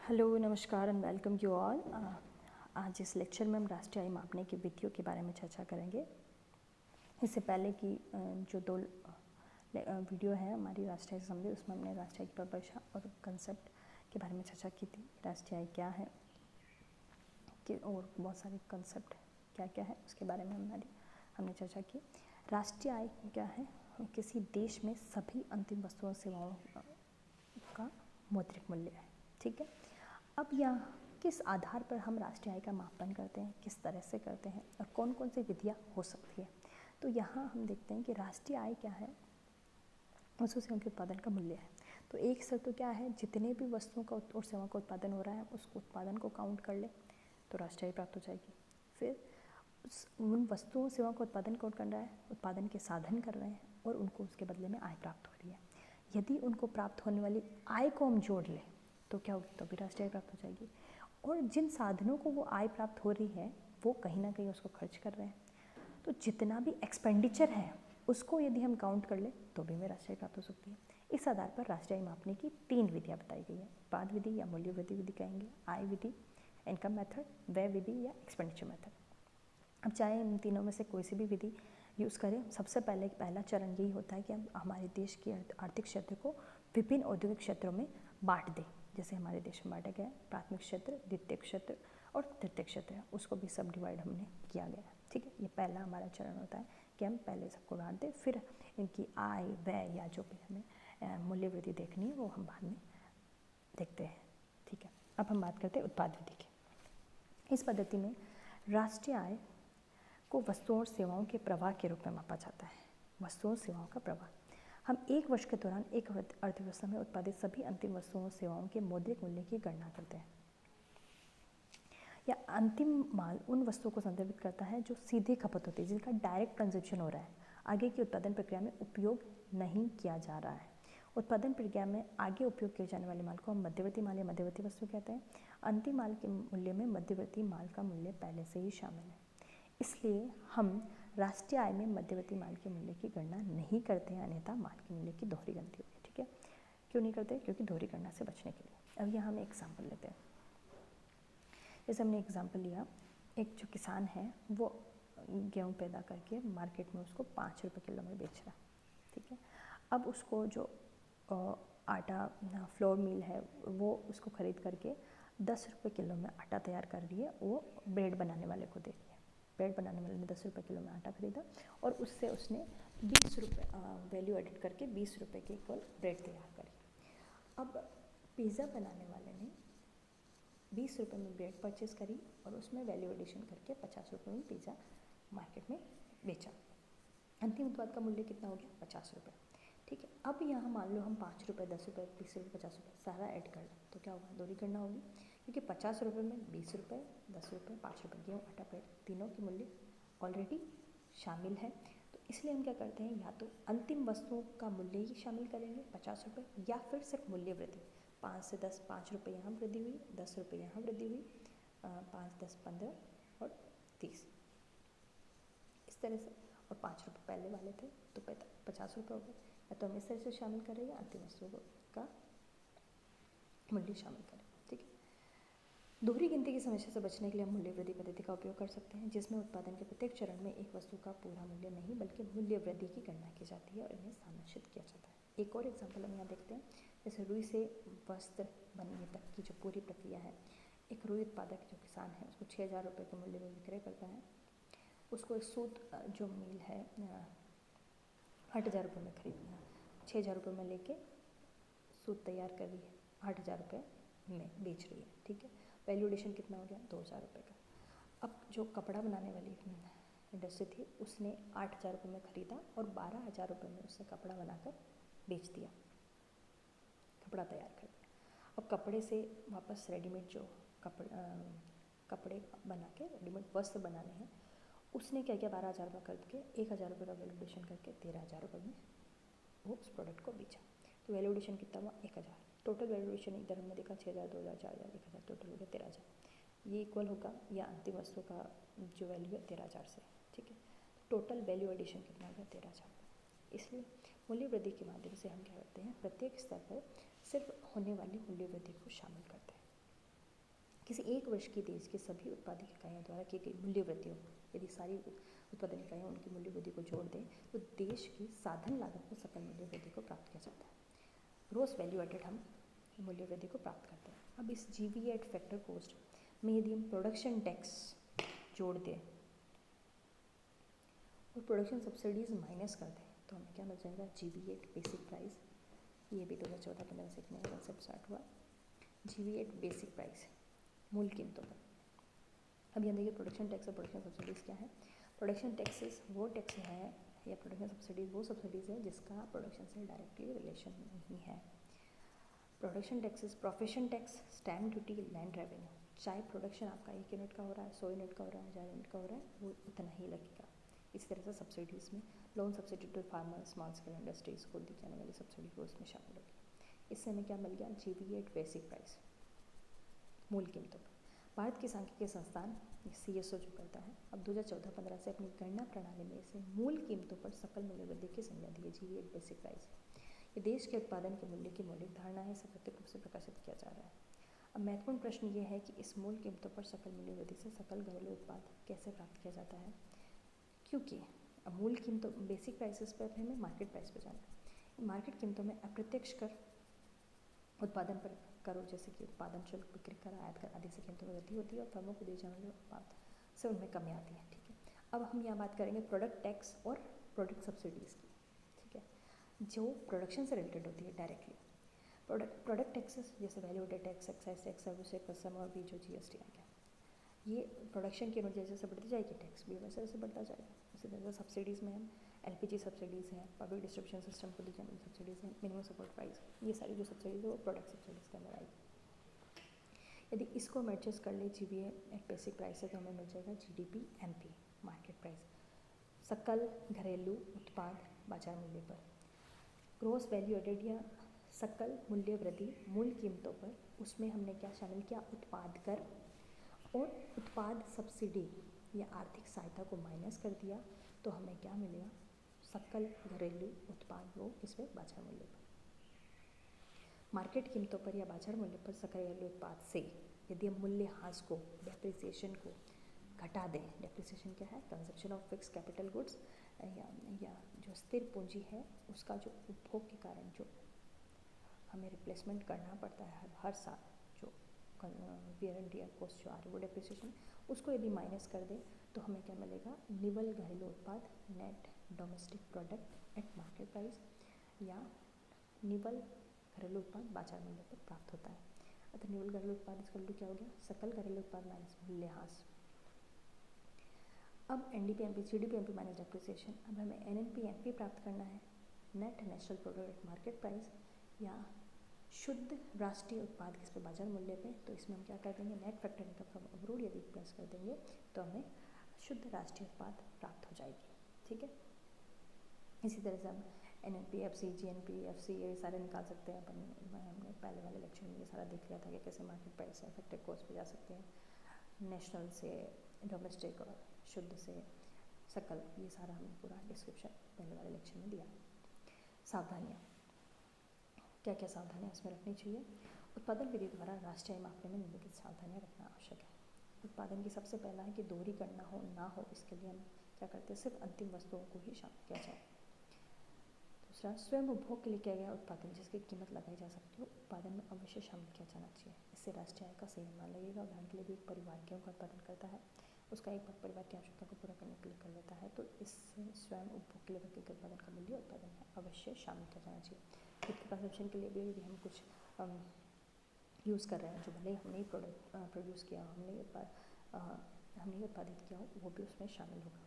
Hello, नमस्कार and welcome you all. आज इस लेक्चर में हम राष्ट्रीय आय मापने की विधियों के बारे में चर्चा करेंगे। इससे पहले की जो दो वीडियो है हमारी राष्ट्रीय आय से संबंधित, उसमें हमने राष्ट्रीय आय की परिभाषा और कंसेप्ट के बारे में चर्चा की थी। राष्ट्रीय आय क्या है कि और बहुत सारे कंसेप्ट क्या क्या है उसके बारे में हमने चर्चा की। राष्ट्रीय आय क्या है? किसी देश में सभी अंतिम वस्तुओं और सेवाओं का मौद्रिक मूल्य है। ठीक है, अब यह किस आधार पर हम राष्ट्रीय आय का मापन करते हैं, किस तरह से करते हैं और कौन कौन सी विधियाँ हो सकती है। तो यहाँ हम देखते हैं कि राष्ट्रीय आय क्या है, वस्तु सेवा के उत्पादन का मूल्य है। तो एक शर्त तो क्या है, जितने भी वस्तुओं का और सेवा का उत्पादन हो रहा है उस उत्पादन को काउंट कर ले तो राष्ट्रीय आय प्राप्त हो जाएगी। फिर उन वस्तुओं सेवाओं का उत्पादन कौन कर रहा है, उत्पादन के साधन कर रहे हैं और उनको उसके बदले में आय प्राप्त हो रही है। यदि उनको प्राप्त होने वाली आय को हम जोड़ लें तो क्या होगी, तो भी राष्ट्रीय आय प्राप्त हो जाएगी। और जिन साधनों को वो आय प्राप्त हो रही है वो कहीं ना कहीं उसको खर्च कर रहे हैं, तो जितना भी एक्सपेंडिचर है उसको यदि हम काउंट कर ले तो भी में राष्ट्रीय आय प्राप्त हो सकती है। इस आधार पर राष्ट्रीय आय मापने की 3 विधियाँ बताई गई है। उत्पाद विधि या मूल्य विधि कहेंगे, आय विधि, इनकम मेथड, व्यय विधि या एक्सपेंडिचर मेथड। अब चाहे इन तीनों में से कोई सी भी विधि यूज़ करें, सबसे पहला चरण यही होता है कि हम हमारे देश के आर्थिक क्षेत्र को विभिन्न औद्योगिक क्षेत्रों में बांट दें। जैसे हमारे देश में बांटा गया है प्राथमिक क्षेत्र, द्वितीय क्षेत्र और तृतीय क्षेत्र है, उसको भी सब डिवाइड हमने किया गया है। ठीक है, ये पहला हमारा चरण होता है कि हम पहले सबको बांट दें, फिर इनकी आय व्यय या जो भी हमें मूल्य वृद्धि देखनी है वो हम बाद में देखते हैं। ठीक है, अब हम बात करते हैं उत्पाद विधि की। इस पद्धति में राष्ट्रीय आय को वस्तुओं और सेवाओं के प्रवाह के रूप में मापा जाता है। वस्तुओं और सेवाओं का प्रवाह, हम एक वर्ष के दौरान एक अर्थव्यवस्था में उत्पादित सभी अंतिम वस्तुओं और सेवाओं के मौद्रिक मूल्य की गणना करते हैं। या अंतिम माल उन वस्तुओं को संदर्भित करता है जो सीधे खपत होती है, जिनका डायरेक्ट कंजप्शन हो रहा है, आगे की उत्पादन प्रक्रिया में उपयोग नहीं किया जा रहा है। उत्पादन प्रक्रिया में आगे उपयोग किए जाने वाले माल को हम मध्यवर्ती माल या मध्यवर्ती वस्तु कहते हैं। अंतिम माल के मूल्य में मध्यवर्ती माल का मूल्य पहले से ही शामिल है, इसलिए हम राष्ट्रीय आय में मध्यवर्ती माल के मूल्य की गणना नहीं करते हैं, अन्यथा माल के मूल्य की दोहरी गणना होगी। ठीक है, क्यों नहीं करते? क्योंकि दोहरी गणना से बचने के लिए। अब यहाँ हम एग्जाम्पल लेते हैं। जैसे हमने एग्जाम्पल लिया, एक जो किसान है वो गेहूँ पैदा करके मार्केट में उसको 5 रुपये किलो में बेच रहा है। ठीक है, अब उसको जो आटा फ्लोर मिल है वो उसको ख़रीद करके 10 रुपये किलो में आटा तैयार कर रही है, वो ब्रेड बनाने वाले को दे रही है। ब्रेड बनाने वाले ने 10 रुपये किलो में आटा खरीदा और उससे उसने 20 रुपये वैल्यू एडिट करके 20 रुपये के इक्वल ब्रेड तैयार करी। अब पिज़्ज़ा बनाने वाले ने 20 रुपये में ब्रेड परचेज़ करी और उसमें वैल्यू एडिशन करके 50 रुपये में पिज़्ज़ा मार्केट में बेचा। अंतिम उत्पाद का मूल्य कितना हो गया? 50 रुपये। ठीक है, अब यहाँ मान लो हम 5 रुपये, 10 रुपये, 20 रुपये, 50 रुपये सारा ऐड कर लें तो क्या होगा? दोहरी गणना होगी, क्योंकि 50 रुपये में 20 रुपये, 10 रुपये, 5 रुपये गेहूँ आटा ब्रेड तीनों के मूल्य ऑलरेडी शामिल है। तो इसलिए हम क्या करते हैं, या तो अंतिम वस्तुओं का मूल्य ही शामिल करेंगे 50 रुपये, या फिर सिर्फ मूल्य वृद्धि 5 से 10, 5 रुपये यहाँ वृद्धि हुई, 10 रुपये यहाँ वृद्धि हुई, 5, 10, 15 और 30 इस तरह से, और 5 रुपये पहले वाले थे तो 50 रुपये हो गए। या तो हम इस तरह से शामिल करें या अंतिम वस्तुओं का मूल्य शामिल करें। ठीक है, दोहरी गिनती की समस्या से बचने के लिए हम मूल्य वृद्धि पद्धति का उपयोग कर सकते हैं, जिसमें उत्पादन के प्रत्येक चरण में एक वस्तु का पूरा मूल्य नहीं बल्कि मूल्य वृद्धि की गणना की जाती है और इन्हें सारांशित किया जाता है। एक और एग्जाम्पल हम यहाँ देखते हैं, जैसे रुई से वस्त्र बनने तक की जो पूरी प्रक्रिया है, एक रुई उत्पादक जो किसान है उसको 6,000 रुपये के मूल्य में विक्रय करता है। उसको एक सूत जो मिल है 8,000 रुपये में खरीदना, 6,000 रुपये में लेके सूत तैयार कर रही है, 8,000 रुपये में बेच रही है। ठीक है, वैल्यू एडिशन कितना हो गया? 2,000 रुपये का। अब जो कपड़ा बनाने वाली इंडस्ट्री थी उसने 8,000 रुपये में ख़रीदा और 12,000 रुपये में उससे कपड़ा बनाकर बेच दिया, कपड़ा तैयार कर दिया। अब कपड़े से वापस रेडीमेड जो कपड़े बना के रेडीमेड वस्त्र बनाने हैं, उसने क्या किया, 12,000 रुपये खरीद के 1,000 रुपये का वैल्यू एडिशन करके 13,000 रुपये में वो उस प्रोडक्ट को बेचा। तो वैल्यू एडिशन कितना हुआ? 1,000। टोटल वैल्यू एडिशन इधर हमने देखा 6,000, 2,000, 4,000, 1,000, टोटल हो गया 13,000। ये इक्वल होगा या अंतिम वस्तु का जो वैल्यू है 13,000 से। ठीक है, टोटल वैल्यू एडिशन कितना हो गया? 13,000। इसलिए मूल्य वृद्धि के माध्यम से हम क्या करते हैं, प्रत्येक स्तर पर सिर्फ होने वाली मूल्य वृद्धि को शामिल करते हैं। किसी एक वर्ष की देश की सभी उत्पादक इकाइयों द्वारा की गई मूल्य वृद्धियों, यदि सारी उत्पादन इकाइयाँ उनकी मूल्य वृद्धि को जोड़ दें तो देश की साधन लागत में सकल मूल्य वृद्धि को प्राप्त किया जाता है। ग्रोस वैल्यू एडेड हम मूल्य वृद्धि को प्राप्त करते हैं। अब इस GVA एट फैक्टर कॉस्ट में यदि हम प्रोडक्शन टैक्स जोड़ दें और प्रोडक्शन सब्सिडीज माइनस कर दें तो हमें क्या मिल जाएगा, GVA एट बेसिक प्राइस। ये भी 2014-15 से नया कंसेप्ट स्टार्ट हुआ। GVA एट बेसिक प्राइस, मूल कीमतों पर। अब यहाँ देखिए प्रोडक्शन टैक्स और प्रोडक्शन सब्सिडीज़ क्या है। प्रोडक्शन टैक्सेस वो टैक्स है या प्रोडक्शन सब्सिडीज़ वो सब्सिडीज़ है जिसका प्रोडक्शन से डायरेक्टली रिलेशन नहीं है। Production taxes, profession tax, stamp duty, land revenue, चाहे प्रोडक्शन आपका 1 यूनिट का हो रहा है, 100 यूनिट का हो रहा है, 1000 यूनिट का हो रहा है, वो उतना ही लगेगा। इसी तरह से सब्सिडीज़ में loan subsidy to farmer, small scale industries को दी जाने वाली सब्सिडी को उसमें शामिल होगी। इससे हमें क्या मिल गया, GVA एट बेसिक प्राइस, मूल कीमतों पर। भारत के सांख्यिकी संस्थान CSO जो करता है, अब 2014-15 से अपनी गणना प्रणाली में इसे मूल कीमतों पर सकल मूल्य वृद्धि की संज्ञा दी है। GVA एट बेसिक प्राइस ये देश के उत्पादन के मूल्य की मौलिक धारणा है, इसे प्रत्यक्ष रूप से प्रकाशित किया जा रहा है। अब महत्वपूर्ण प्रश्न ये है कि इस मूल कीमतों पर सकल मूल्य वृद्धि से सकल घरेलू उत्पाद कैसे प्राप्त किया जाता है, क्योंकि अब मूल कीमतों बेसिक प्राइसेस पर हमें मार्केट प्राइस पर जाना है। मार्केट कीमतों में अप्रत्यक्ष कर, उत्पादन पर करो जैसे कि उत्पादन शुल्क, बिक्री कर, आयात कर आदि से कीमतों में वृद्धि होती है और फर्मों को दिए जाने वाले उत्पाद से उनमें कमी आती है। ठीक है, अब हम यहाँ बात करेंगे प्रोडक्ट टैक्स और प्रोडक्ट सब्सिडीज़ की। ठीक है, जो प्रोडक्शन से रिलेटेड होती है डायरेक्टली। प्रोडक्ट टैक्सेस जैसे value added tax, excise tax, service tax, custom और भी जो GST आ गया, ये प्रोडक्शन की यूनिट जैसे जैसे बढ़ती जाएगी टैक्स भी वैसे वैसे बढ़ता जाएगा। इसी तरह से सब्सिडीज़ में हम LPG सब्सिडीज़ हैं, पब्लिक डिस्ट्रीब्यूशन सिस्टम को दी जाने वाली सब्सिडीज़ हैं, मिनिमम सपोर्ट प्राइस, ये सारी जो सब्सिडीज़ है वो प्रोडक्ट सब्सिडीज़ के अंदर आएगी। यदि इसको हम एडजस्ट कर ले GVA एट बेसिक प्राइस से तो हमें मिल जाएगा GDP MP, मार्केट प्राइस, सकल घरेलू उत्पाद बाजार मूल्य पर। ग्रोस वैल्यू एडेड या सकल मूल्य वृद्धि मूल कीमतों पर, उसमें हमने क्या शामिल किया, उत्पाद कर और उत्पाद सब्सिडी या आर्थिक सहायता को माइनस कर दिया तो हमें क्या मिलेगा, सकल घरेलू उत्पाद वो इसमें बाजार मूल्य पर। मार्केट कीमतों पर या बाजार मूल्य पर सकल घरेलू उत्पाद से यदि हम मूल्यह्रास को, डेप्रिसिएशन को घटा दें, डेप्रिसिएशन क्या है, consumption of fix capital goods या जो स्थिर पूंजी है उसका जो उपभोग के कारण जो हमें रिप्लेसमेंट करना पड़ता है हर साल, जो वियर एंड टियर कॉस्ट जो आ रही है वो डेप्रिसिएशन, उसको यदि माइनस कर दें तो हमें क्या मिलेगा, निवल घरेलू उत्पाद, net domestic product at market price या निवल घरेलू उत्पाद बाजार मूल्य पर प्राप्त होता है। अतः निवल घरेलू उत्पाद इसका उल्टू क्या हो गया, सकल घरेलू उत्पाद माइनस मूल्यह्रास। अब NDP MP, GDP MP minus depreciation. अब हमें NNP MP प्राप्त करना है, net national product at market price या शुद्ध राष्ट्रीय उत्पाद किस पे, बाजार मूल्य पे। तो इसमें हम क्या कर देंगे, net factor income from abroad यदि प्लस कर देंगे तो हमें शुद्ध राष्ट्रीय उत्पाद प्राप्त हो जाएगी। ठीक है, इसी तरह से हम NNP FC, GNP FC ये सारे निकाल सकते हैं अपन। हमने पहले वाले लेक्चर में ये सारा देख लिया था कि कैसे मार्केट प्राइस से इफेक्टिव कॉस्ट पे जा सकते हैं, नेशनल से डोमेस्टिक और शुद्ध से सकल, ये सारा हमने पूरा डिस्क्रिप्शन पहले वाले लेक्चर में दिया। सावधानियाँ, क्या क्या सावधानियाँ इसमें रखनी चाहिए। उत्पादन विधि द्वारा राष्ट्रीय मापने में निम्नलिखित सावधानियाँ रखना आवश्यक है। उत्पादन की सबसे पहला है कि दोहरीकरण ना हो, इसके लिए हम क्या करते हैं, सिर्फ अंतिम वस्तुओं को ही शामिल किया जाए। दूसरा, स्वयं उपभोग के लिए किया गया उत्पादन जिसकी कीमत लगाई जा सकती हो, उत्पादन में अवश्य शामिल किया जाना चाहिए। इससे राष्ट्रीय आय का सही अनुमान लगेगा। उदाहरण के लिए भी एक परिवार गेहूं का उत्पादन करता है, उसका एक परिवार की आवश्यकता को पूरा करने के लिए कर लेता है, तो इससे स्वयं उपभोग के लिए व्यक्तिगत उत्पादन का मूल्य उत्पादन में अवश्य शामिल किया जाना चाहिए। खुद के कंजप्शन के लिए भी यदि हम कुछ यूज़ कर रहे हैं जो भले हमने ही प्रोडक्ट प्रोड्यूस किया, हमने उत्पादित किया हो, वो भी उसमें शामिल होगा।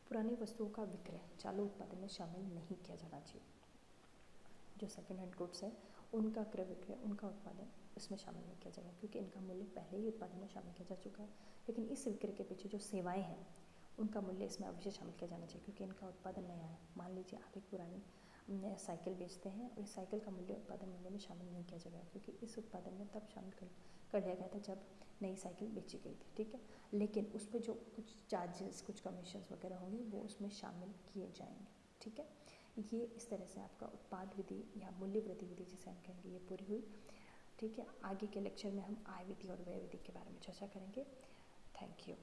पुरानी वस्तुओं का विक्रय चालू उत्पादन में शामिल नहीं किया जाना चाहिए। जो सेकेंड हैंड गुड्स है उनका क्रय विक्रय, उनका उत्पादन इसमें शामिल नहीं किया जाएगा क्योंकि इनका मूल्य पहले ही उत्पादन में शामिल किया जा चुका है। लेकिन इस विक्रय के पीछे जो सेवाएं हैं उनका मूल्य इसमें अवश्य शामिल किया जाना चाहिए क्योंकि इनका उत्पादन नया है। मान लीजिए आप एक पुरानी साइकिल बेचते हैं और इस साइकिल का मूल्य उत्पादन मूल्य में शामिल नहीं किया जाएगा क्योंकि इस उत्पादन में तब शामिल कर लिया गया था जब नई साइकिल बेची गई थी। ठीक है, लेकिन उस पर जो कुछ चार्जेस, कुछ कमीशंस वगैरह होंगे वो उसमें शामिल किए जाएंगे। ठीक है, ये इस तरह से आपका उत्पाद विधि या मूल्य वृद्धि विधि जिसे हम कहेंगे ये पूरी हुई। ठीक है, आगे के लेक्चर में हम आय विधि और व्यय विधि के बारे में चर्चा करेंगे। Thank you.